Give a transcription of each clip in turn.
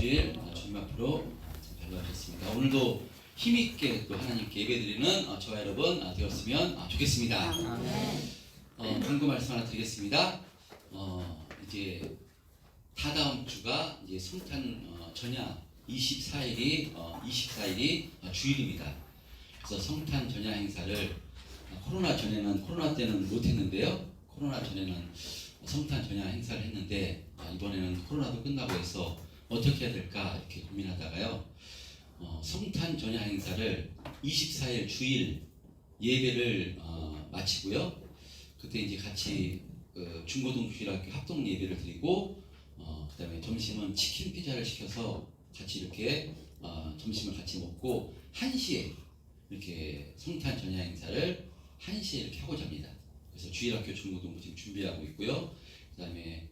주일 주님 앞으로 발로하셨습니다. 오늘도 힘있게 또 하나님께 예배드리는 저와 여러분 되었으면 좋겠습니다. 광고 말씀 하나 드리겠습니다. 이제 다다음 주가 이제 성탄 전야 24일이 주일입니다. 그래서 성탄 전야 행사를 코로나 때는 못했는데요. 코로나 전에는 성탄 전야 행사를 했는데 이번에는 코로나도 끝나고 해서 어떻게 해야 될까 이렇게 고민하다가요. 성탄 전야 행사를 24일 주일 예배를 마치고요. 그때 이제 같이 중고등주일학교 합동 예배를 드리고 그다음에 점심은 치킨 피자를 시켜서 같이 이렇게 점심을 같이 먹고 1시에 이렇게 성탄 전야 행사를 1시에 이렇게 하고자 합니다. 그래서 주일학교 중고등부 지금 준비하고 있고요. 그다음에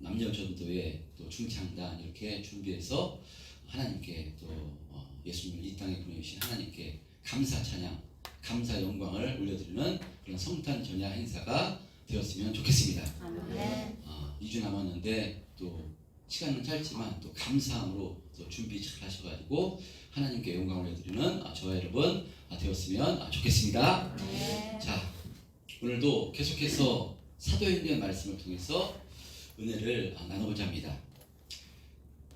남녀전도회 또 중창단 이렇게 준비해서 하나님께 또 예수님을 이 땅에 보내주신 하나님께 감사 찬양, 감사 영광을 올려드리는 그런 성탄 전야 행사가 되었으면 좋겠습니다. 2주 남았는데 또 시간은 짧지만 또 감사함으로 또 준비 잘 하셔가지고 하나님께 영광을 올려드리는 저와 여러분 되었으면 좋겠습니다. 자, 오늘도 계속해서 사도행전 말씀을 통해서 은혜를 나눠보자 합니다.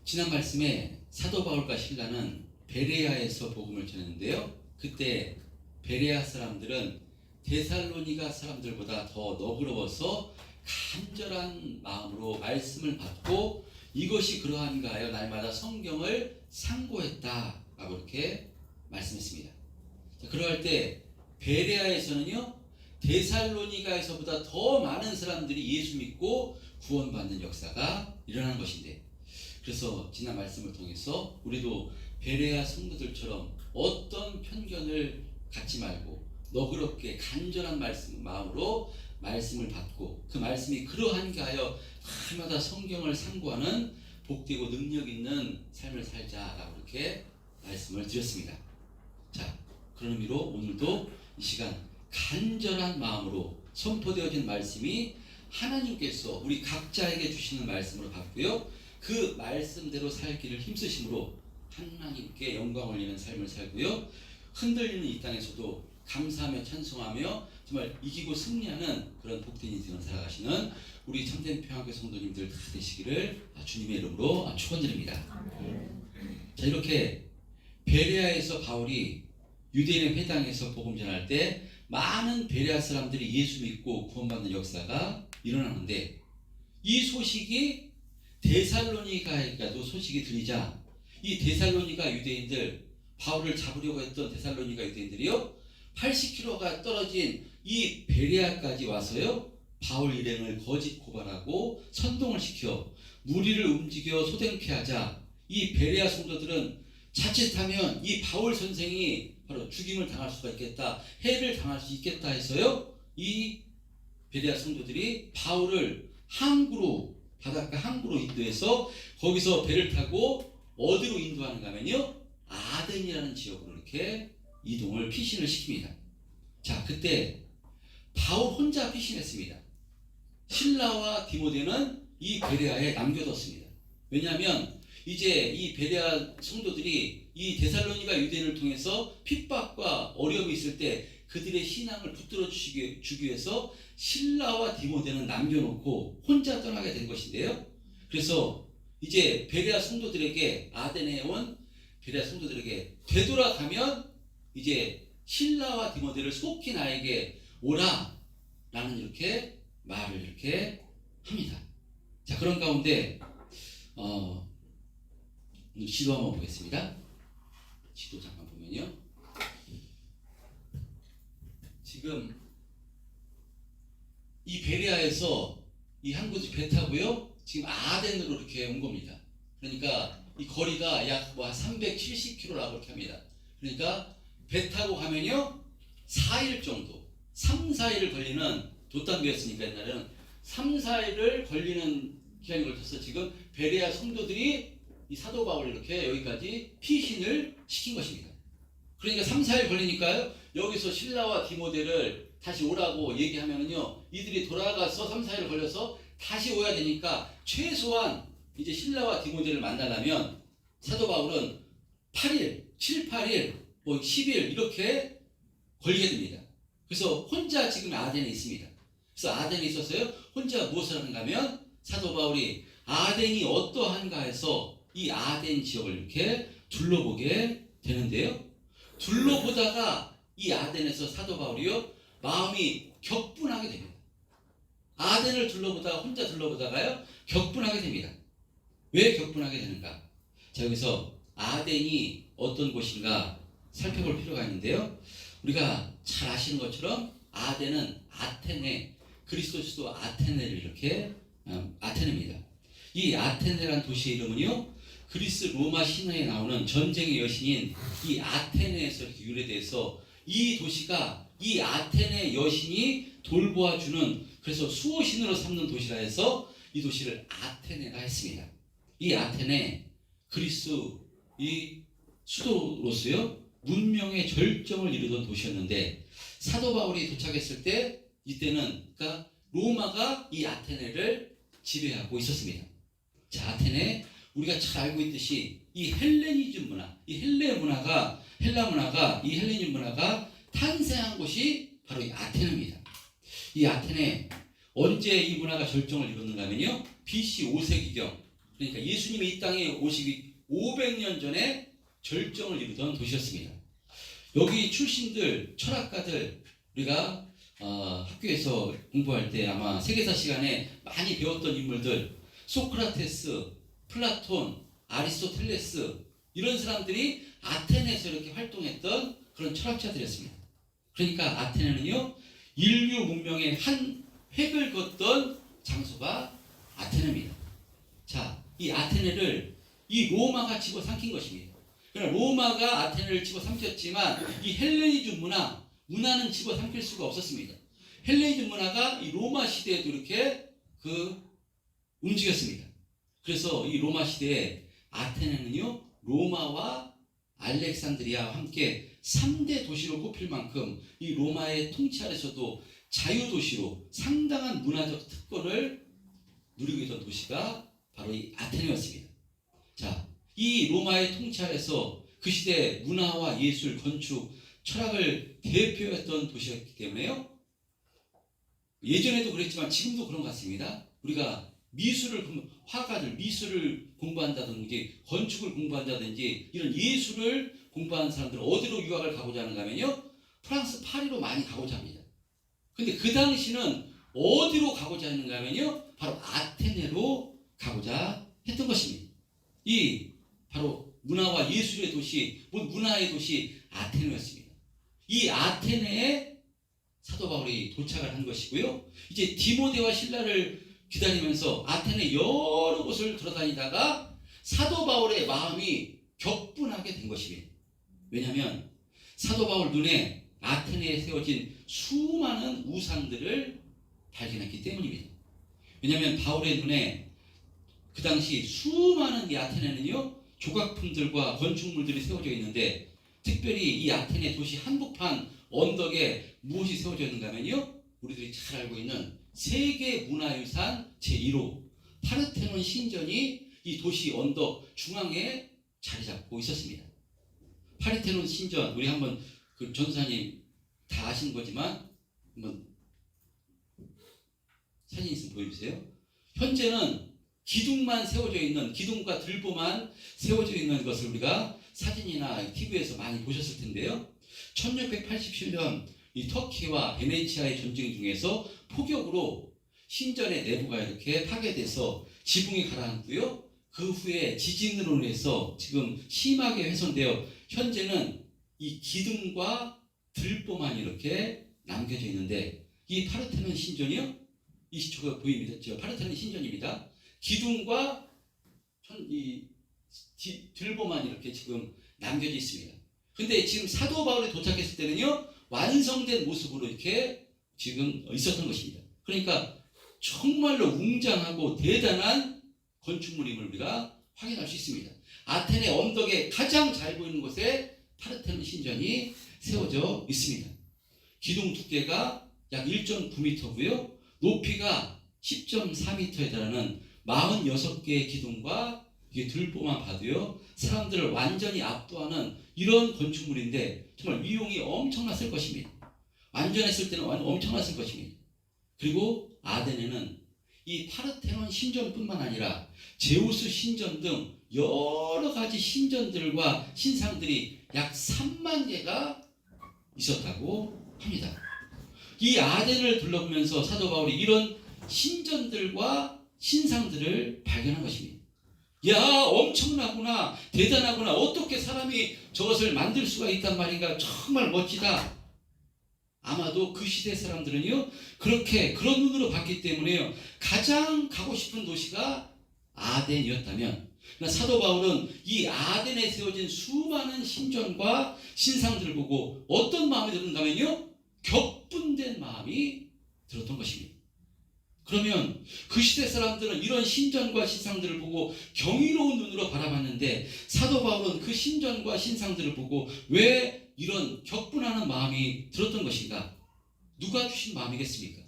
지난 말씀에 사도 바울과 실라는 베레아에서 복음을 전했는데요. 그때 베레아 사람들은 데살로니가 사람들보다 더 너그러워서 간절한 마음으로 말씀을 받고 이것이 그러한가 하여 날마다 성경을 상고했다라고 이렇게 말씀했습니다. 자, 그러할 때 베레아에서는요, 데살로니가에서보다 더 많은 사람들이 예수 믿고 구원받는 역사가 일어나는 것인데, 그래서 지난 말씀을 통해서 우리도 베레아 성도들처럼 어떤 편견을 갖지 말고 너그럽게 간절한 마음으로 말씀을 받고 그 말씀이 그러한가 하여 날마다 성경을 상고하는 복되고 능력 있는 삶을 살자라고 이렇게 말씀을 드렸습니다. 자, 그런 의미로 오늘도 이 시간 간절한 마음으로 선포되어진 말씀이 하나님께서 우리 각자에게 주시는 말씀으로 받고요. 그 말씀대로 살기를 힘쓰심으로 하나님께 영광 올리는 삶을 살고요. 흔들리는 이 땅에서도 감사하며 찬송하며 정말 이기고 승리하는 그런 복된 인생을 살아가시는 우리 참된 평화교회 성도님들 다 되시기를 주님의 이름으로 축원드립니다. 자, 이렇게 베레아에서 바울이 유대인의 회당에서 복음 전할 때 많은 베레아 사람들이 예수 믿고 구원받는 역사가 일어나는데, 이 소식이 데살로니가에도 소식이 들리자 이 데살로니가 유대인들, 바울을 잡으려고 했던 데살로니가 유대인들이요, 80km가 떨어진 이 베레아까지 와서요, 바울 일행을 거짓 고발하고 선동을 시켜 무리를 움직여 소동케 하자 이 베레아 성도들은 자칫하면 이 바울 선생이 바로 죽임을 당할 수가 있겠다, 해를 당할 수 있겠다 해서요, 이 베레아 성도들이 바울을 항구로, 바닷가 항구로 인도해서 거기서 배를 타고 어디로 인도하는가 하면요, 아덴이라는 지역으로 이렇게 이동을 피신을 시킵니다. 자, 그때 바울 혼자 피신했습니다. 실라와 디모데는 이 베레아에 남겨뒀습니다. 왜냐하면 이제 이 베레아 성도들이 이 데살로니가 유대인을 통해서 핍박과 어려움이 있을 때 그들의 신앙을 붙들어 주기 위해서 실라와 디모데는 남겨놓고 혼자 떠나게 된 것인데요. 그래서 이제 베레아 성도들에게, 아덴에 온 베레아 성도들에게 되돌아가면 이제 실라와 디모데를 속히 나에게 오라 라는 이렇게 말을 이렇게 합니다. 자, 그런 가운데 지도 한번 보겠습니다. 지도 잠깐 보면요, 지금 이 베레아에서 이 항구지 배 타고요, 지금 아덴으로 이렇게 온 겁니다. 그러니까 이 거리가 약 370km라고 이렇게 합니다. 그러니까 배 타고 가면요, 4일 정도, 3, 4일을 걸리는, 돛담배였으니까 옛날에는 3, 4일을 걸리는 기간이 걸쳐서 지금 베레아 성도들이 이 사도 바울을 이렇게 여기까지 피신을 시킨 것입니다. 그러니까 3, 4일 걸리니까요, 여기서 실라와 디모데를 다시 오라고 얘기하면은요, 이들이 돌아가서 3, 4일 걸려서 다시 오야 되니까 최소한 이제 신라와 디모데를 만나려면 사도 바울은 8일, 7, 8일, 뭐 10일 이렇게 걸리게 됩니다. 그래서 혼자 지금 아덴에 있습니다. 그래서 아덴에 있어서요, 혼자 무엇을 하는가 하면 사도 바울이 아덴이 어떠한가 해서 이 아덴 지역을 이렇게 둘러보게 되는데요. 둘러보다가 이 아덴에서 사도 바울이요, 마음이 격분하게 됩니다. 아덴을 둘러보다가 혼자 둘러보다가요, 격분하게 됩니다. 왜 격분하게 되는가? 자, 여기서 아덴이 어떤 곳인가 살펴볼 필요가 있는데요. 우리가 잘 아시는 것처럼 아덴은 아테네, 그리스도 수도 아테네를 이렇게 아테네입니다. 이 아테네라는 도시의 이름은요, 그리스 로마 신화에 나오는 전쟁의 여신인 이 아테네에서 이렇게 유래돼서 이 도시가 이 아테네 여신이 돌보아주는, 그래서 수호신으로 삼는 도시라 해서 이 도시를 아테네라 했습니다. 이 아테네, 그리스 이 수도로서요, 문명의 절정을 이루던 도시였는데 사도 바울이 도착했을 때 이때는 그러니까 로마가 이 아테네를 지배하고 있었습니다. 자, 아테네, 우리가 잘 알고 있듯이 이 헬레니즘 문화, 이 헬라 문화가 이 헬레니즘 문화가 탄생한 곳이 바로 이 아테네입니다. 이 아테네 언제 이 문화가 절정을 이뤘는가 하면요, BC 5세기경, 그러니까 예수님이 이 땅에 오시기 500년 전에 절정을 이루던 도시였습니다. 여기 출신들, 철학가들, 우리가 학교에서 공부할 때 아마 세계사 시간에 많이 배웠던 인물들, 소크라테스, 플라톤, 아리스토텔레스, 이런 사람들이 아테네에서 이렇게 활동했던 그런 철학자들이었습니다. 그러니까 아테네는요, 인류 문명의 한 획을 걷던 장소가 아테네입니다. 자, 이 아테네를 이 로마가 집어삼킨 것입니다. 그러나 로마가 아테네를 집어삼켰지만 이 헬레니즘 문화는 집어삼킬 수가 없었습니다. 헬레니즘 문화가 이 로마 시대에도 이렇게 움직였습니다. 그래서 이 로마 시대에 아테네는요, 로마와 알렉산드리아와 함께 3대 도시로 꼽힐 만큼 이 로마의 통치 아래서도 자유도시로 상당한 문화적 특권을 누리고 있던 도시가 바로 이 아테네였습니다. 자, 이 로마의 통치 아래서 그 시대 문화와 예술, 건축, 철학을 대표했던 도시였기 때문에요, 예전에도 그랬지만 지금도 그런 것 같습니다. 우리가 화가들 미술을 공부한다든지 건축을 공부한다든지 이런 예술을 공부하는 사람들은 어디로 유학을 가고자 하는가 하면요, 프랑스 파리로 많이 가고자 합니다. 근데 그 당시는 어디로 가고자 했는가 하면요, 바로 아테네로 가고자 했던 것입니다. 이 바로 문화와 예술의 도시, 문화의 도시 아테네였습니다. 이 아테네에 사도 바울이 도착을 한 것이고요, 이제 디모데와 신라를 기다리면서 아테네 여러 곳을 돌아다니다가 사도 바울의 마음이 격분하게 된 것입니다. 왜냐하면 사도 바울 눈에 아테네에 세워진 수많은 우상들을 발견했기 때문입니다. 왜냐하면 바울의 눈에 그 당시 수많은 이 아테네는요, 조각품들과 건축물들이 세워져 있는데, 특별히 이 아테네 도시 한복판 언덕에 무엇이 세워져 있는가 하면요, 우리들이 잘 알고 있는 세계 문화유산 제1호 파르테논 신전이 이 도시 언덕 중앙에 자리 잡고 있었습니다. 파르테논 신전, 우리 한번 그 전사님 다 아신 거지만 한번 사진 있으면 보여주세요. 현재는 기둥만 세워져 있는, 기둥과 들보만 세워져 있는 것을 우리가 사진이나 TV에서 많이 보셨을 텐데요. 1687년 이 터키와 베네치아의 전쟁 중에서 폭격으로 신전의 내부가 이렇게 파괴돼서 지붕이 가라앉고요, 그 후에 지진으로 인해서 지금 심하게 훼손되어 현재는 이 기둥과 들보만 이렇게 남겨져 있는데, 이 파르테논 신전이요, 이 저거 보입니다. 저 파르테논 신전입니다. 기둥과 이 들보만 이렇게 지금 남겨져 있습니다. 근데 지금 사도 바울이 도착했을 때는요, 완성된 모습으로 이렇게 지금 있었던 것입니다. 그러니까 정말로 웅장하고 대단한 건축물임을 우리가 확인할 수 있습니다. 아테네 언덕에 가장 잘 보이는 곳에 파르테논 신전이 세워져 있습니다. 기둥 두께가 약 1.9m고요. 높이가 10.4m에 달하는 46개의 기둥과 이게 들보만 봐도요, 사람들을 완전히 압도하는 이런 건축물인데 정말 위용이 엄청났을 것입니다. 완전했을 때는 엄청났을 것입니다. 그리고 아덴에는 이 파르테논 신전뿐만 아니라 제우스 신전 등 여러 가지 신전들과 신상들이 약 3만 개가 있었다고 합니다. 이 아덴을 둘러보면서 사도 바울이 이런 신전들과 신상들을 발견한 것입니다. 야, 엄청나구나, 대단하구나, 어떻게 사람이 저것을 만들 수가 있단 말인가, 정말 멋지다. 아마도 그 시대 사람들은요, 그런 눈으로 봤기 때문에요, 가장 가고 싶은 도시가 아덴이었다면, 사도 바울은 이 아덴에 세워진 수많은 신전과 신상들을 보고 어떤 마음이 들었는가 하면요, 격분된 마음이 들었던 것입니다. 그러면 그 시대 사람들은 이런 신전과 신상들을 보고 경이로운 눈으로 바라봤는데, 사도 바울은 그 신전과 신상들을 보고 왜 이런 격분하는 마음이 들었던 것인가? 누가 주신 마음이겠습니까?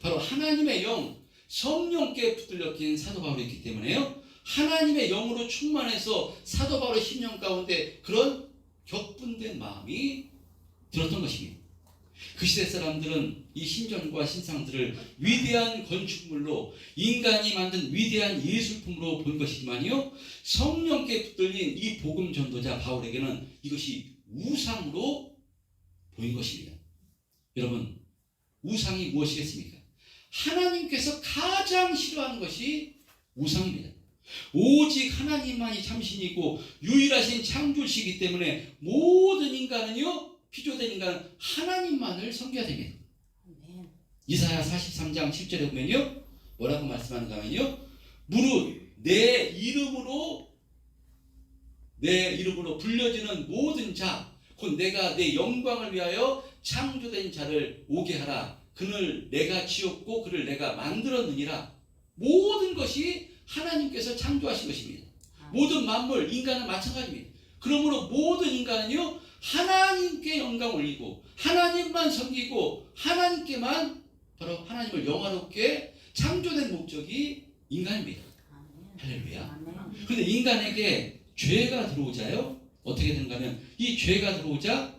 바로 하나님의 영, 성령께 붙들려 낀 사도 바울이었기 때문에요, 하나님의 영으로 충만해서 사도 바울의 심령 가운데 그런 격분된 마음이 들었던 것입니다. 그 시대 사람들은 이 신전과 신상들을 위대한 건축물로, 인간이 만든 위대한 예술품으로 본 것이지만요, 성령께 붙들린 이 복음 전도자 바울에게는 이것이 우상으로 보인 것입니다. 여러분, 우상이 무엇이겠습니까? 하나님께서 가장 싫어하는 것이 우상입니다. 오직 하나님만이 참신이고 유일하신 창조시이기 때문에 모든 인간은요, 피조된 인간은 하나님만을 섬겨야 됩니다. 이사야 43장 7절에 보면요, 뭐라고 말씀하는가 하면요, 무릇 내 이름으로 불려지는 모든 자, 곧 내가 내 영광을 위하여 창조된 자를 오게 하라. 그를 내가 지었고 그를 내가 만들었느니라. 모든 것이 하나님께서 창조하신 것입니다. 모든 만물, 인간은 마찬가지입니다. 그러므로 모든 인간은요, 하나님께 영광 올리고 하나님만 섬기고 하나님께만, 바로 하나님을 영화롭게 창조된 목적이 인간입니다. 할렐루야. 그런데 인간에게 죄가 들어오자요, 어떻게 되는가 하면, 이 죄가 들어오자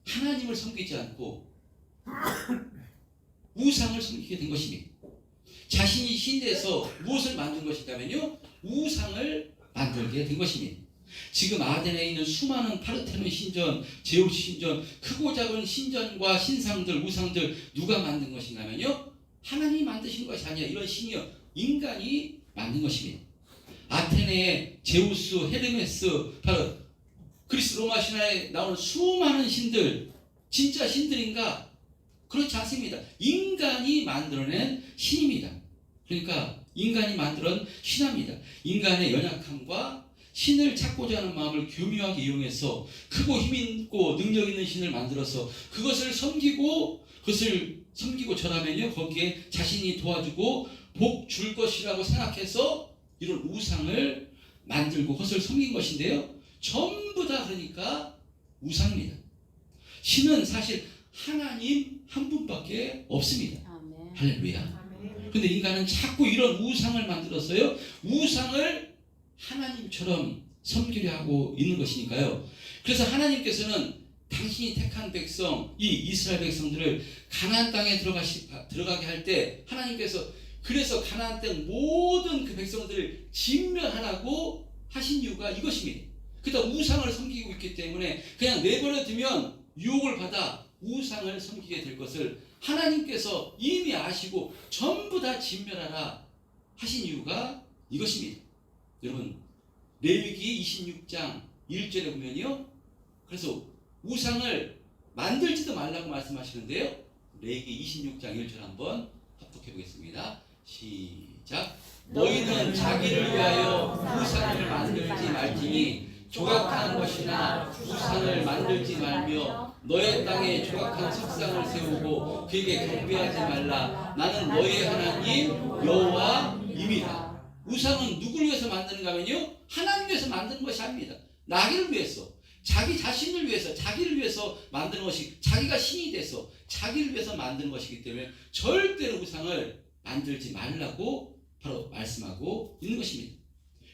하나님을 섬기지 않고 우상을 섬기게 된 것입니다. 자신이 신대에서 무엇을 만든 것이냐면요, 우상을 만들게 된 것입니다. 지금 아덴에 있는 수많은 파르테논 신전, 제우스 신전, 크고 작은 신전과 신상들, 우상들, 누가 만든 것인가면요, 하나님이 만드신 것이 아니라 이런 신이요, 인간이 만든 것입니다. 아테네의 제우스, 헤르메스, 바로 그리스 로마 신화에 나오는 수많은 신들, 진짜 신들인가? 그렇지 않습니다. 인간이 만들어낸 신입니다. 그러니까 인간이 만들어낸 신화입니다. 인간의 연약함과 신을 찾고자 하는 마음을 교묘하게 이용해서 크고 힘있고 능력 있는 신을 만들어서 그것을 섬기고 절하면요, 거기에 자신이 도와주고 복 줄 것이라고 생각해서 이런 우상을 만들고 그것을 섬긴 것인데요, 전부 다 그러니까 우상입니다. 신은 사실 하나님 한 분밖에 없습니다. 아멘. 할렐루야. 그런데 인간은 자꾸 이런 우상을 만들었어요. 우상을 하나님처럼 섬기려 하고 있는 것이니까요. 그래서 하나님께서는 당신이 택한 백성, 이 이스라엘 백성들을 가나안 땅에 들어가게 할 때, 하나님께서 그래서 가나안 땅 모든 그 백성들을 진멸하라고 하신 이유가 이것입니다. 그러다 우상을 섬기고 있기 때문에 그냥 내버려 두면 유혹을 받아 우상을 섬기게 될 것을 하나님께서 이미 아시고 전부 다 진멸하라 하신 이유가 이것입니다. 여러분, 레위기 26장 1절에 보면요, 그래서 우상을 만들지도 말라고 말씀하시는데요, 레위기 26장 1절 한번 합독해 보겠습니다. 시작. 너희는 자기를 위하여 우상을 만들지 말지니 조각한 것이나 우상을 만들지 말며 너의 땅에 조각한 석상을 세우고 그에게 경배하지 말라. 나는 너의 하나님 여호와임이라. 우상은 누구를 위해서 만드는가 하면요, 하나님 위해서 만드는 것이 아닙니다. 나를 위해서, 자기 자신을 위해서, 자기를 위해서 만드는 것이, 자기가 신이 돼서 자기를 위해서 만드는 것이기 때문에 절대로 우상을 만들지 말라고 말씀하고 있는 것입니다.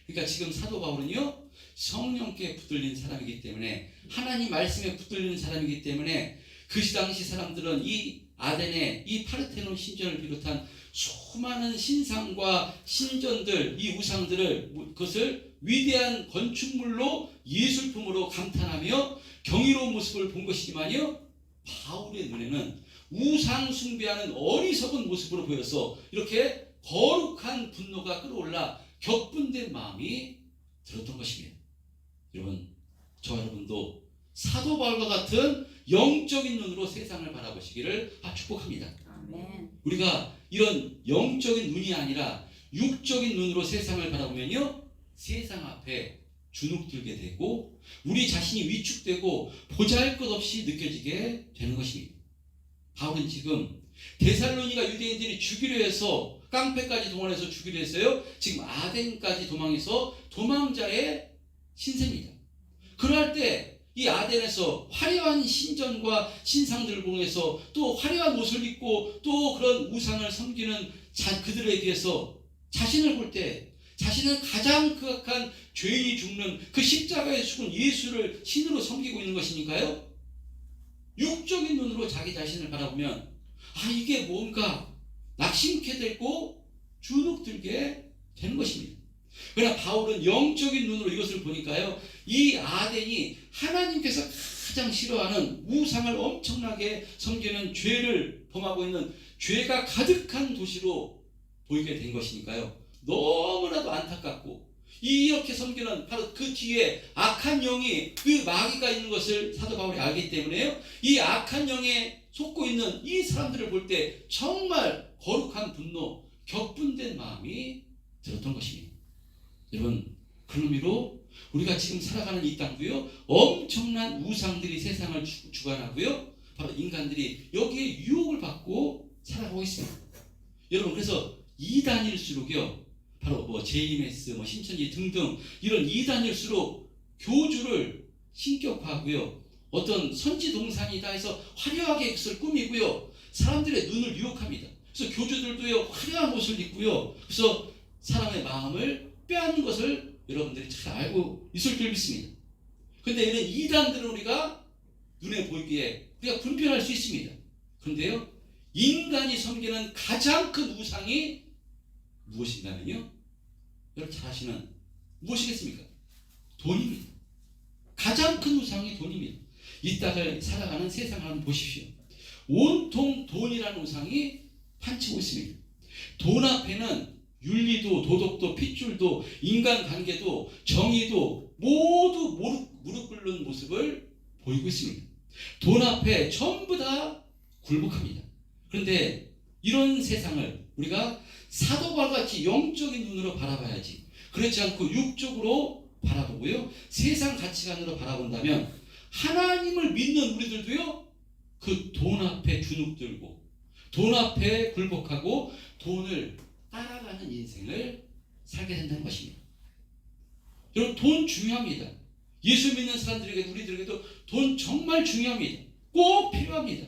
그러니까 지금 사도 바울은요, 성령께 붙들린 사람이기 때문에, 하나님 말씀에 붙들린 사람이기 때문에, 그 당시 사람들은 이 아덴의 이 파르테논 신전을 비롯한 수많은 신상과 신전들, 이 우상들을, 그것을 위대한 건축물로, 예술품으로 감탄하며 경이로운 모습을 본 것이지만요, 바울의 눈에는 우상 숭배하는 어리석은 모습으로 보여서 이렇게 거룩한 분노가 끌어올라 격분된 마음이 들었던 것입니다. 여러분, 저와 여러분도 사도 바울과 같은 영적인 눈으로 세상을 바라보시기를 축복합니다. 아멘. 우리가 이런 영적인 눈이 아니라 육적인 눈으로 세상을 바라보면요, 세상 앞에 주눅들게 되고 우리 자신이 위축되고 보잘것없이 느껴지게 되는 것입니다. 바울은 지금 데살로니가 유대인들이 죽이려 해서 깡패까지 동원해서 죽이려 했어요. 지금 아덴까지 도망해서 도망자의 신세입니다. 그럴 때 이 아덴에서 화려한 신전과 신상들을 보면서 또 화려한 옷을 입고 또 그런 우상을 섬기는 그들에 비해서 자신을 볼 때 자신은 가장 극악한 죄인이 죽는 그 십자가에 죽은 예수를 신으로 섬기고 있는 것이니까요, 육적인 눈으로 자기 자신을 바라보면 이게 뭔가 낙심케 되고 주눅들게 되는 것입니다. 그러나 바울은 영적인 눈으로 이것을 보니까요, 이 아덴이 하나님께서 가장 싫어하는 우상을 엄청나게 섬기는 죄를 범하고 있는 죄가 가득한 도시로 보이게 된 것이니까요, 너무나도 안타깝고, 이렇게 섬기는 바로 그 뒤에 악한 영이, 그 마귀가 있는 것을 사도 바울이 알기 때문에요, 이 악한 영에 속고 있는 이 사람들을 볼 때 정말 거룩한 분노, 격분된 마음이 들었던 것입니다. 여러분, 그런 의미로 우리가 지금 살아가는 이 땅도요, 엄청난 우상들이 세상을 주관하고요, 바로 인간들이 여기에 유혹을 받고 살아가고 있습니다. 여러분, 그래서 이단일수록요, 바로 JMS, 신천지 등등 이런 이단일수록 교주를 신격화하고요, 어떤 선지 동산이다 해서 화려하게 그것을 꾸미고요, 사람들의 눈을 유혹합니다. 그래서 교주들도요, 화려한 옷을 입고요, 그래서 사람의 마음을 빼앗는 것을 여러분들이 잘 알고 있을 줄 믿습니다. 그런데 이런 이단들은 우리가 눈에 보이기에 우리가 분별할 수 있습니다. 그런데요, 인간이 섬기는 가장 큰 우상이 무엇인가면요, 여러분 잘 아시는 무엇이겠습니까? 돈입니다. 가장 큰 우상이 돈입니다. 이 땅을 살아가는 세상을 한번 보십시오. 온통 돈이라는 우상이 판치고 있습니다. 돈 앞에는 윤리도, 도덕도, 핏줄도, 인간관계도, 정의도 모두 무릎 꿇는 모습을 보이고 있습니다. 돈 앞에 전부 다 굴복합니다. 그런데 이런 세상을 우리가 사도과 같이 영적인 눈으로 바라봐야지, 그렇지 않고 육적으로 바라보고요, 세상 가치관으로 바라본다면 하나님을 믿는 우리들도요, 그 돈 앞에 주눅들고 돈 앞에 굴복하고 돈을 따라가는 인생을 살게 된다는 것입니다. 여러분, 돈 중요합니다. 예수 믿는 사람들에게, 우리들에게도 돈 정말 중요합니다. 꼭 필요합니다.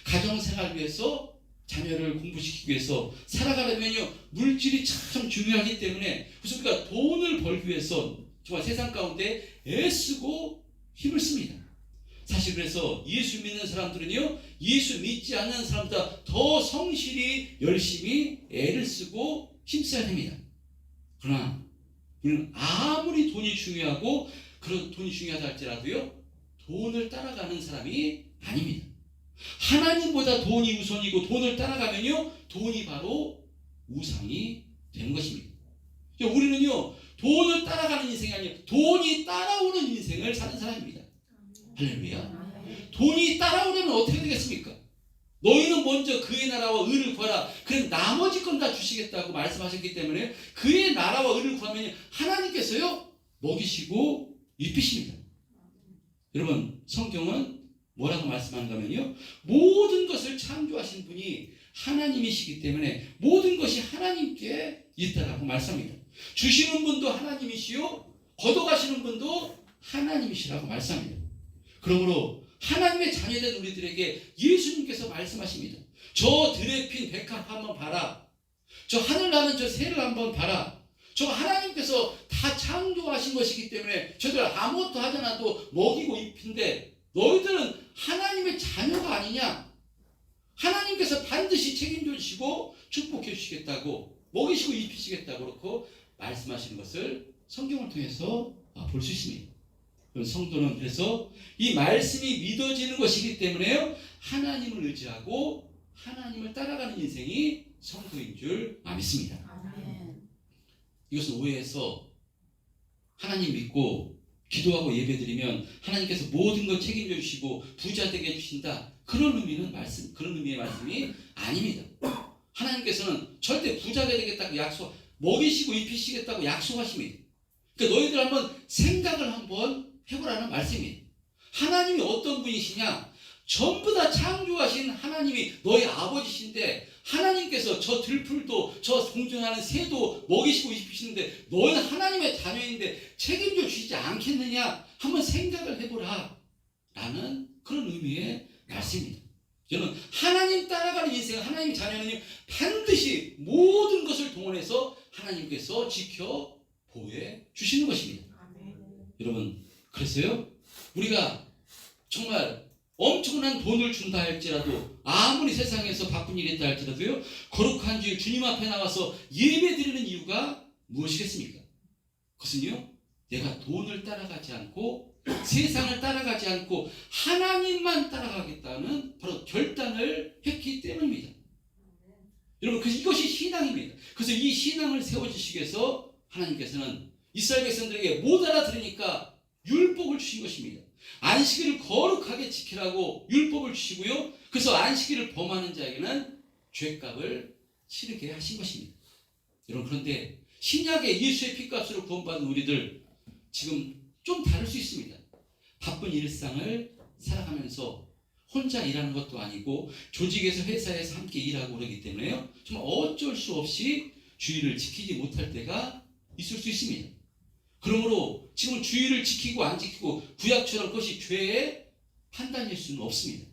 가정생활 위해서, 자녀를 공부시키기 위해서 살아가려면요, 물질이 참 중요하기 때문에, 그래서 우리가 돈을 벌기 위해서 정말 세상 가운데 애쓰고 힘을 씁니다. 사실 그래서 예수 믿는 사람들은요, 예수 믿지 않는 사람보다 더 성실히 열심히 애를 쓰고 힘써야 됩니다. 그러나 우리는 아무리 돈이 중요하고 그런 돈이 중요하다 할지라도요, 돈을 따라가는 사람이 아닙니다. 하나님보다 돈이 우선이고 돈을 따라가면요, 돈이 바로 우상이 되는 것입니다. 우리는요, 돈을 따라가는 인생이 아니에요, 돈이 따라오는 인생을 사는 사람입니다. 할렐루야. 돈이 따라오려면 어떻게 되겠습니까? 너희는 먼저 그의 나라와 의를 구하라, 그럼 나머지 건 다 주시겠다고 말씀하셨기 때문에 그의 나라와 의를 구하면 하나님께서요, 먹이시고 입히십니다. 여러분, 성경은 뭐라고 말씀하는가 하면요, 모든 것을 창조하신 분이 하나님이시기 때문에 모든 것이 하나님께 있다라고 말씀합니다. 주시는 분도 하나님이시요, 걷어가시는 분도 하나님이시라고 말씀합니다. 그러므로 하나님의 자녀된 우리들에게 예수님께서 말씀하십니다. 저 드레핀 백합 한번 봐라. 저 하늘 나는 저 새를 한번 봐라. 저 하나님께서 다 창조하신 것이기 때문에 저들 아무것도 하지 않아도 먹이고 입힌데 너희들은 하나님의 자녀가 아니냐? 하나님께서 반드시 책임져 주시고 축복해 주시겠다고 먹이시고 입히시겠다고 그렇고 말씀하시는 것을 성경을 통해서 볼 수 있습니다. 성도는 그래서 이 말씀이 믿어지는 것이기 때문에요, 하나님을 의지하고 하나님을 따라가는 인생이 성도인 줄 믿습니다. 아멘. 이것은 오해해서 하나님 믿고 기도하고 예배드리면 하나님께서 모든 걸 책임져 주시고 부자 되게 해주신다, 그런 의미의 말씀이 아닙니다. 하나님께서는 절대 부자가 되겠다고 먹이시고 입히시겠다고 약속하십니다. 그러니까 너희들 한번 생각을 한번 해보라는 말씀입니다. 하나님이 어떤 분이시냐? 전부 다 창조하신 하나님이 너희 아버지신데 하나님께서 저 들풀도 저 공중하는 새도 먹이시고 입히시는데 너희는 하나님의 자녀인데 책임져 주시지 않겠느냐? 한번 생각을 해보라 라는 그런 의미의 말씀입니다. 저는 하나님 따라가는 인생, 하나님 자녀는 반드시 모든 것을 동원해서 하나님께서 지켜 보호해 주시는 것입니다. 아멘. 여러분, 그래서요, 우리가 정말 엄청난 돈을 준다 할지라도, 아무리 세상에서 바쁜 일이 있다 할지라도요, 거룩한 주님 앞에 나와서 예배 드리는 이유가 무엇이겠습니까? 그것은요, 내가 돈을 따라가지 않고 세상을 따라가지 않고 하나님만 따라가겠다는 바로 결단을 했기 때문입니다. 여러분, 그래서 이것이 신앙입니다. 그래서 이 신앙을 세워주시기 위해서 하나님께서는 이스라엘 백성들에게 못 알아들으니까 율법을 주신 것입니다. 안식일을 거룩하게 지키라고 율법을 주시고요, 그래서 안식일을 범하는 자에게는 죄값을 치르게 하신 것입니다. 여러분, 그런데 신약의 예수의 피값으로 구원받은 우리들 지금 좀 다를 수 있습니다. 바쁜 일상을 살아가면서 혼자 일하는 것도 아니고 조직에서 회사에서 함께 일하고 그러기 때문에요, 정말 어쩔 수 없이 주의를 지키지 못할 때가 있을 수 있습니다. 그러므로 지금 주의를 지키고 안 지키고 구약처럼 그것이 죄의 판단일 수는 없습니다.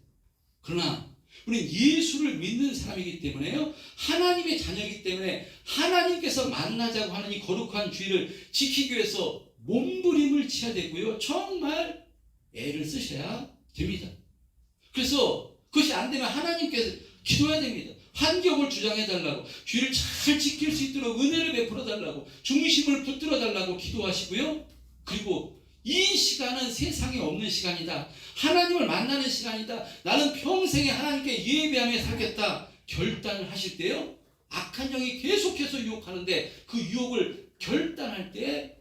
그러나 우리는 예수를 믿는 사람이기 때문에요, 하나님의 자녀이기 때문에 하나님께서 만나자고 하는 이 거룩한 주의를 지키기 위해서 몸부림을 치야 되고요, 정말 애를 쓰셔야 됩니다. 그래서 그것이 안 되면 하나님께서 기도해야 됩니다. 환경을 주장해달라고, 주의를 잘 지킬 수 있도록 은혜를 베풀어달라고, 중심을 붙들어달라고 기도하시고요, 그리고 이 시간은 세상에 없는 시간이다, 하나님을 만나는 시간이다, 나는 평생에 하나님께 예배하며 살겠다 결단을 하실 때요, 악한 영이 계속해서 유혹하는데 그 유혹을 결단할 때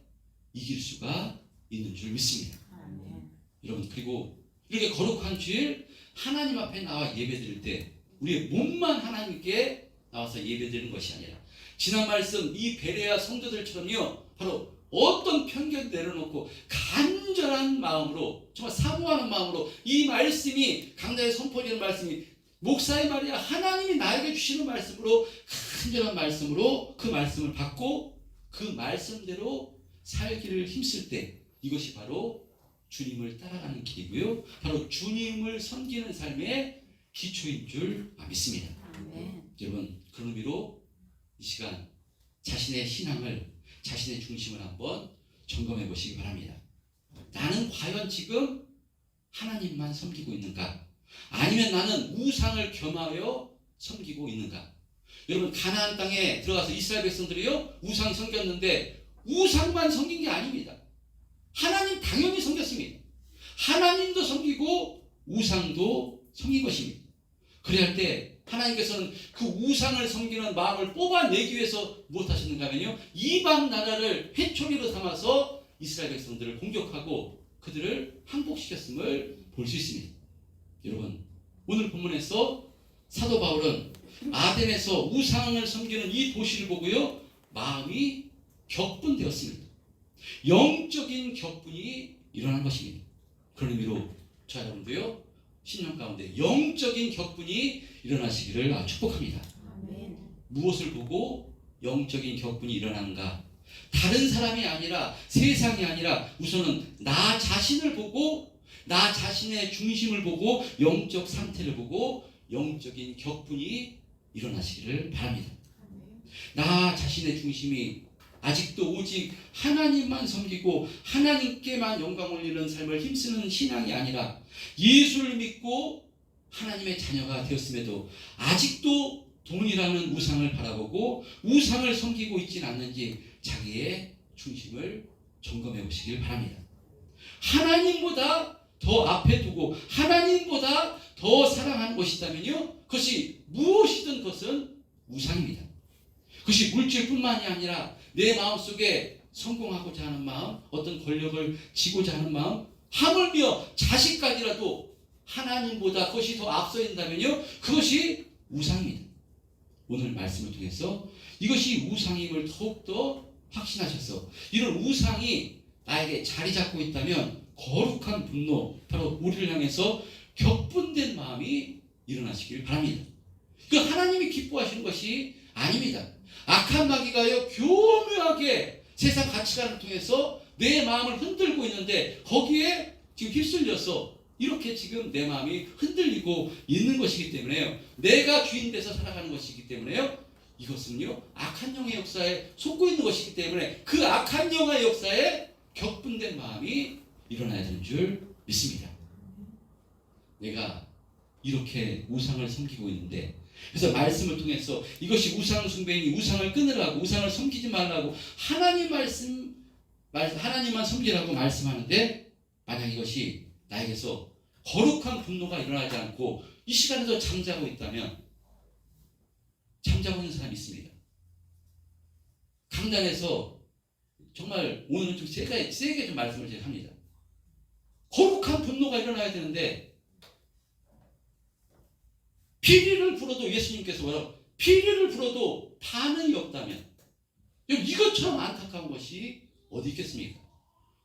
이길 수가 있는 줄 믿습니다. 아멘. 여러분, 그리고 이렇게 거룩한 주일 하나님 앞에 나와 예배드릴 때 우리의 몸만 하나님께 나와서 예배드리는 것이 아니라, 지난 말씀 이 베레아 성도들처럼요, 바로 어떤 편견 내려놓고 간절한 마음으로, 정말 사모하는 마음으로 이 말씀이 강단에 선포되는 말씀이 목사의 말이야, 하나님이 나에게 주시는 말씀으로, 간절한 말씀으로 그 말씀을 받고 그 말씀대로 살기를 힘쓸 때, 이것이 바로 주님을 따라가는 길이고요, 바로 주님을 섬기는 삶의 기초인 줄 믿습니다. 아멘. 여러분, 그런 의미로 이 시간 자신의 신앙을, 자신의 중심을 한번 점검해 보시기 바랍니다. 나는 과연 지금 하나님만 섬기고 있는가? 아니면 나는 우상을 겸하여 섬기고 있는가? 여러분, 가나안 땅에 들어가서 이스라엘 백성들이요, 우상 섬겼는데 우상만 섬긴 게 아닙니다. 하나님 당연히 섬겼습니다. 하나님도 섬기고 우상도 섬긴 것입니다. 그래야 할 때 하나님께서는 그 우상을 섬기는 마음을 뽑아내기 위해서 무엇하셨는가 하면요, 이방 나라를 회초리로 삼아서 이스라엘 백성들을 공격하고 그들을 항복시켰음을 볼 수 있습니다. 여러분, 오늘 본문에서 사도 바울은 아덴에서 우상을 섬기는 이 도시를 보고요, 마음이 격분되었습니다. 영적인 격분이 일어난 것입니다. 그런 의미로 저 여러분도요, 신년 가운데 영적인 격분이 일어나시기를 축복합니다. 아멘. 무엇을 보고 영적인 격분이 일어나는가? 다른 사람이 아니라, 세상이 아니라 우선은 나 자신을 보고, 나 자신의 중심을 보고, 영적 상태를 보고 영적인 격분이 일어나시기를 바랍니다. 나 자신의 중심이 아직도 오직 하나님만 섬기고 하나님께만 영광 올리는 삶을 힘쓰는 신앙이 아니라 예수를 믿고 하나님의 자녀가 되었음에도 아직도 돈이라는 우상을 바라보고 우상을 섬기고 있지는 않는지 자기의 중심을 점검해 보시길 바랍니다. 하나님보다 더 앞에 두고 하나님보다 더 사랑하는 것이 있다면요, 그것이 무엇이든 그것은 우상입니다. 그것이 물질뿐만이 아니라 내 마음속에 성공하고자 하는 마음, 어떤 권력을 지고자 하는 마음, 하물며 자식까지라도 하나님보다 그것이 더 앞서 있다면요, 그것이 우상입니다. 오늘 말씀을 통해서 이것이 우상임을 더욱더 확신하셔서 이런 우상이 나에게 자리 잡고 있다면 거룩한 분노, 바로 우리를 향해서 격분된 마음이 일어나시길 바랍니다. 그 하나님이 기뻐하시는 것이 아닙니다. 악한 마귀가요, 교묘하게 세상 가치관을 통해서 내 마음을 흔들고 있는데 거기에 지금 휩쓸려서 이렇게 지금 내 마음이 흔들리고 있는 것이기 때문에요, 내가 주인 돼서 살아가는 것이기 때문에요, 이것은요 악한 영의 역사에 속고 있는 것이기 때문에 그 악한 영의 역사에 격분된 마음이 일어나야 되는 줄 믿습니다. 내가 이렇게 우상을 섬기고 있는데, 그래서 말씀을 통해서 이것이 우상 숭배이니 우상을 끊으라고, 우상을 섬기지 말라고 하나님만 섬기라고 말씀하는데, 만약 이것이 나에게서 거룩한 분노가 일어나지 않고 이 시간에도 잠자고 있다면, 잠자고 있는 사람이 있습니다. 강단에서 정말 오늘은 좀 세게 좀 말씀을 제가 합니다. 거룩한 분노가 일어나야 되는데 피리를 불어도, 예수님께서 뭐라고, 피리를 불어도 반응이 없다면 이것처럼 안타까운 것이 어디 있겠습니까?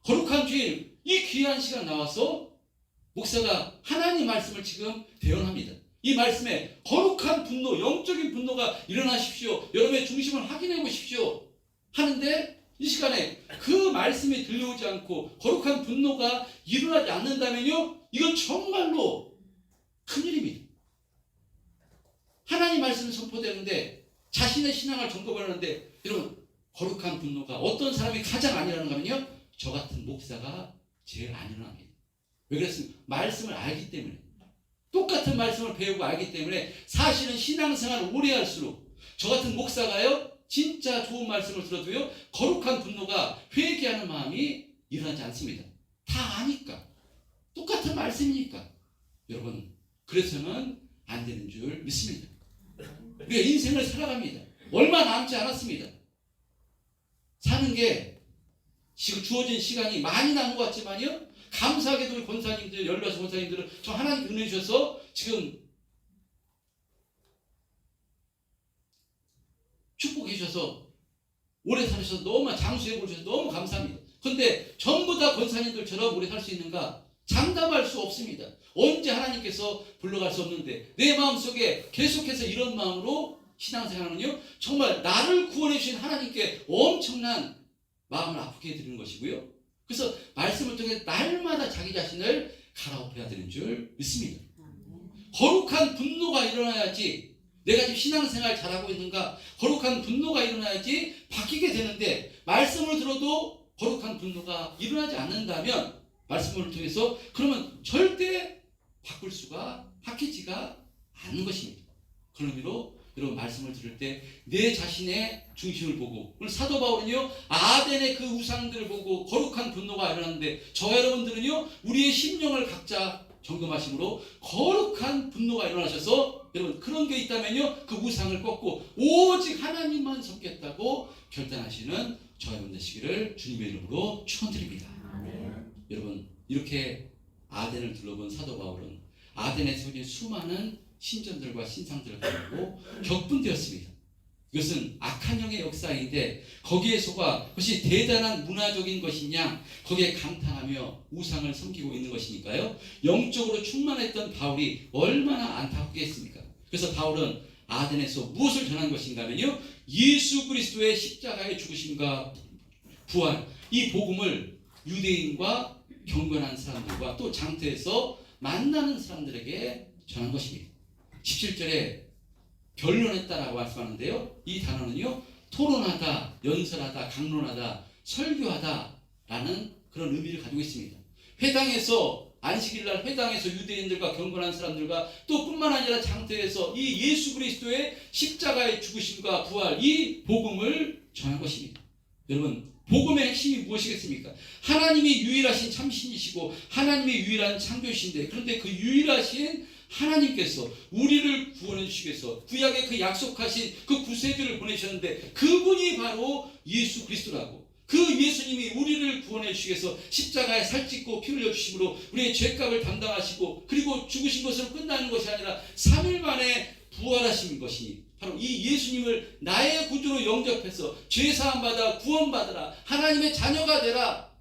거룩한 주일 이 귀한 시간 나와서 목사가 하나님 말씀을 지금 대언합니다. 이 말씀에 거룩한 분노, 영적인 분노가 일어나십시오, 여러분의 중심을 확인해 보십시오 하는데, 이 시간에 그 말씀이 들려오지 않고 거룩한 분노가 일어나지 않는다면요, 이건 정말로 큰일입니다. 하나님 말씀이 선포되는데 자신의 신앙을 점검하는데, 여러분, 거룩한 분노가 어떤 사람이 가장 안 일어나는가 하면요, 저 같은 목사가 제일 안 일어납니다. 왜 그랬습니까? 말씀을 알기 때문에, 똑같은 말씀을 배우고 알기 때문에. 사실은 신앙생활을 오래 할수록 저 같은 목사가요, 진짜 좋은 말씀을 들어도요, 거룩한 분노가, 회개하는 마음이 일어나지 않습니다. 다 아니까, 똑같은 말씀이니까. 여러분, 그래서는 안 되는 줄 믿습니다. 우리가 인생을 살아갑니다. 얼마 남지 않았습니다. 사는 게 지금 주어진 시간이 많이 남은 것 같지만요, 감사하게도 우리 권사님들, 열려서 권사님들은 저 하나님 은혜 주셔서 지금 축복해 주셔서 오래 살으셔서 너무 장수해 보셔서 너무 감사합니다. 그런데 전부 다 권사님들처럼 오래 살 수 있는가? 장담할 수 없습니다. 언제 하나님께서 불러갈 수 없는데, 내 마음속에 계속해서 이런 마음으로 신앙생활은요, 정말 나를 구원해 주신 하나님께 엄청난 마음을 아프게 해드리는 것이고요, 그래서 말씀을 통해 날마다 자기 자신을 갈아엎어야 되는 줄 믿습니다. 거룩한 분노가 일어나야지 내가 지금 신앙생활 잘하고 있는가, 거룩한 분노가 일어나야지 바뀌게 되는데, 말씀을 들어도 거룩한 분노가 일어나지 않는다면, 말씀을 통해서 그러면 절대 바뀌지가 않는 것입니다. 그런 의미로 여러분, 말씀을 들을 때 내 자신의 중심을 보고, 오늘 사도 바울은요, 아덴의 그 우상들을 보고 거룩한 분노가 일어났는데, 저 여러분들은요, 우리의 심령을 각자 점검하심으로 거룩한 분노가 일어나셔서, 여러분, 그런 게 있다면요, 그 우상을 꺾고 오직 하나님만 섬겠다고 결단하시는 저 여러분 되시기를 주님의 이름으로 축원드립니다. 여러분, 이렇게 아덴을 둘러본 사도 바울은 아덴에 세워진 수많은 신전들과 신상들을 가지고 격분되었습니다. 이것은 악한 영의 역사인데, 거기에 속아 그것이 대단한 문화적인 것이냐, 거기에 감탄하며 우상을 섬기고 있는 것이니까요, 영적으로 충만했던 바울이 얼마나 안타깝겠습니까? 그래서 바울은 아덴에서 무엇을 전한 것인가 하면요, 예수 그리스도의 십자가의 죽으심과 부활, 이 복음을 유대인과 경건한 사람들과 또 장터에서 만나는 사람들에게 전한 것입니다. 17절에 변론했다라고 말씀하는데요. 이 단어는요, 토론하다, 연설하다, 강론하다, 설교하다라는 그런 의미를 가지고 있습니다. 회당에서 안식일날 회당에서 유대인들과 경건한 사람들과 또 뿐만 아니라 장터에서 이 예수 그리스도의 십자가의 죽으심과 부활, 이 복음을 전한 것입니다. 여러분, 복음의 핵심이 무엇이겠습니까? 하나님이 유일하신 참신이시고 하나님의 유일한 창조신데, 그런데 그 유일하신 하나님께서 우리를 구원해 주시기 위해서 구약에 그 약속하신 그 구세주를 보내셨는데, 그분이 바로 예수 그리스도라고. 그 예수님이 우리를 구원해 주시기 위해서 십자가에 살찢고 피 흘려 주심으로 우리의 죄값을 담당하시고, 그리고 죽으신 것으로 끝나는 것이 아니라 3일 만에 부활하신 것이 바로 이 예수님을 나의 구주로 영접해서 죄사함 받아 구원받으라, 하나님의 자녀가 되라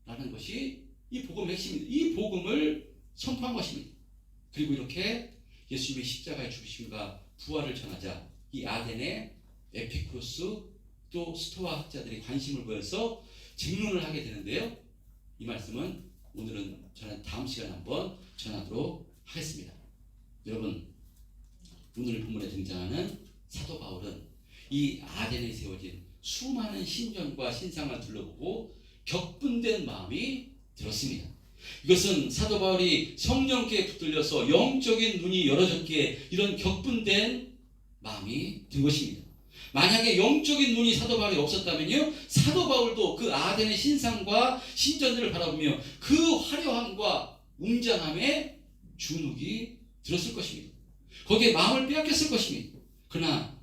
라는 것이 이 복음의 핵심입니다. 이 복음을 선포한 것입니다. 그리고 이렇게 예수님의 십자가의 죽으심과 부활을 전하자 이 아덴의 에피쿠로스 또 스토아 학자들이 관심을 보여서 증론을 하게 되는데요. 이 말씀은 오늘은 저는 다음 시간에 한번 전하도록 하겠습니다. 여러분, 오늘 본문에 등장하는 사도 바울은 이 아덴에 세워진 수많은 신전과 신상을 둘러보고 격분된 마음이 들었습니다. 이것은 사도 바울이 성령께 붙들려서 영적인 눈이 열어졌기에 이런 격분된 마음이 든 것입니다. 만약에 영적인 눈이 사도 바울이 없었다면요, 사도 바울도 그 아덴의 신상과 신전들을 바라보며 그 화려함과 웅장함에 주눅이 들었을 것입니다. 거기에 마음을 빼앗겼을 것입니다. 그러나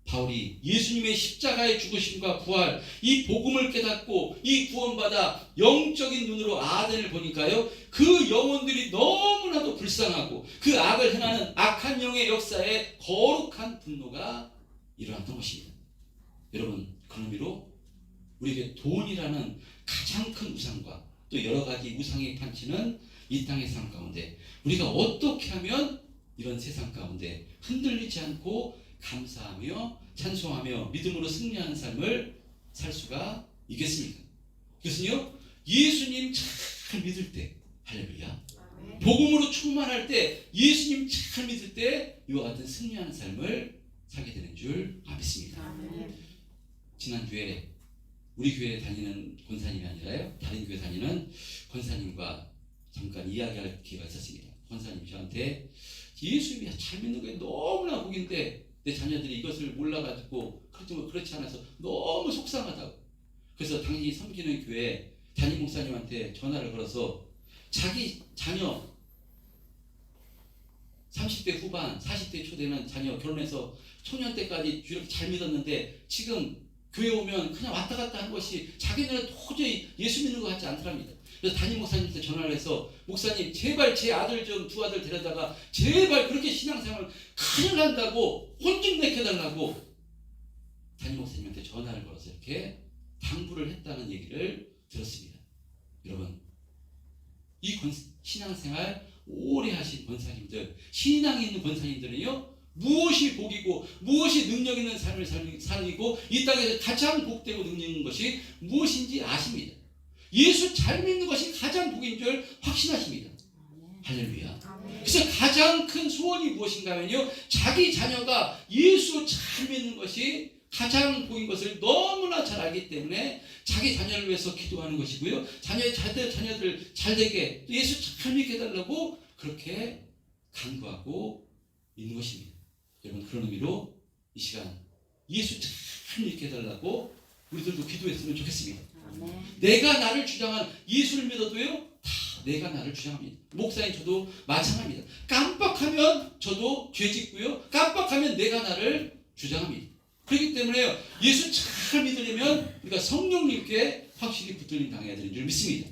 바울이 예수님의 십자가의 죽으심과 부활, 이 복음을 깨닫고 이 구원받아 영적인 눈으로 아덴을 보니까요, 그 영혼들이 너무나도 불쌍하고 그 악을 행하는 악한 영의 역사에 거룩한 분노가 일어났던 것입니다. 여러분, 그런 의미로 우리에게 돈이라는 가장 큰 우상과 또 여러 가지 우상이 판치는 이 땅의 삶 가운데 우리가 어떻게 하면 이런 세상 가운데 흔들리지 않고 감사하며 찬송하며 믿음으로 승리하는 삶을 살 수가 있겠습니까? 그것은요, 예수님 잘 믿을 때, 할렐루야, 복음으로 충만할 때, 예수님 잘 믿을 때 이와 같은 승리하는 삶을 살게 되는 줄 믿습니다. 지난주에 우리 교회에 다니는 권사님이 아니라요, 다른 교회 다니는 권사님과 잠깐 이야기할 기회가 있었습니다. 권사님이 저한테 예수님이 잘 믿는 게 너무나 복인데 내 자녀들이 이것을 몰라가지고 그렇지 않아서 너무 속상하다고. 그래서 당신이 섬기는 교회 담임 목사님한테 전화를 걸어서 자기 자녀 30대 후반 40대 초되는 자녀 결혼해서 청년 때까지 이렇게 잘 믿었는데 지금 교회 오면 그냥 왔다 갔다 한 것이 자기네는 도저히 예수 믿는 것 같지 않더랍니다. 그래서 담임 목사님한테 전화를 해서, 목사님 제발 제 아들 좀 두 아들 데려다가 제발 그렇게 신앙생활 큰일 난다고 혼 좀 내켜달라고 담임 목사님한테 전화를 걸어서 이렇게 당부를 했다는 얘기를 들었습니다. 여러분, 이 신앙생활 오래 하신 권사님들, 신앙이 있는 권사님들은요, 무엇이 복이고 무엇이 능력 있는 삶을 살리고 이 땅에서 가장 복되고 능력 있는 것이 무엇인지 아십니다. 예수 잘 믿는 것이 가장 복인 줄 확신하십니다. 할렐루야. 그래서 가장 큰 소원이 무엇인가 하면요, 자기 자녀가 예수 잘 믿는 것이 가장 복인 것을 너무나 잘 알기 때문에 자기 자녀를 위해서 기도하는 것이고요, 자녀들 잘 되게 예수 잘 믿게 해달라고 그렇게 간구하고 있는 것입니다. 여러분, 그런 의미로 이 시간 예수 잘 믿게 해달라고 우리들도 기도했으면 좋겠습니다. 내가 나를 주장한 예수를 믿어도요, 다 내가 나를 주장합니다. 목사인 저도 마찬가지입니다. 깜빡하면 저도 죄 짓고요, 깜빡하면 내가 나를 주장합니다. 그렇기 때문에 예수 잘 믿으려면 우리가 성령님께 확실히 붙들림 당해야 되는 줄 믿습니다.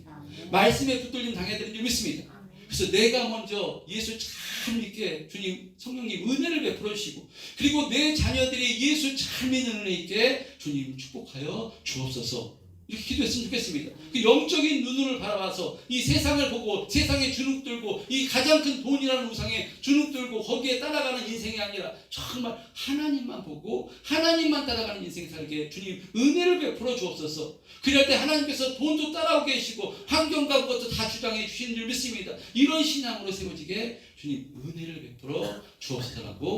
말씀에 붙들림 당해야 되는 줄 믿습니다. 그래서 내가 먼저 예수 잘 믿게 주님 성령님 은혜를 베풀어 주시고, 그리고 내 자녀들이 예수 잘 믿는 은혜 있게 주님 축복하여 주옵소서, 이렇게 기도했으면 좋겠습니다. 그 영적인 눈으로 바라봐서 이 세상을 보고 세상에 주눅 들고 이 가장 큰 돈이라는 우상에 주눅 들고 거기에 따라가는 인생이 아니라 정말 하나님만 보고 하나님만 따라가는 인생 살게 주님 은혜를 베풀어 주옵소서. 그럴 때 하나님께서 돈도 따라오게 해주시고 환경과 그것도 다 주장해 주시는 줄 믿습니다. 이런 신앙으로 세워지게 주님 은혜를 베풀어 주옵소서라고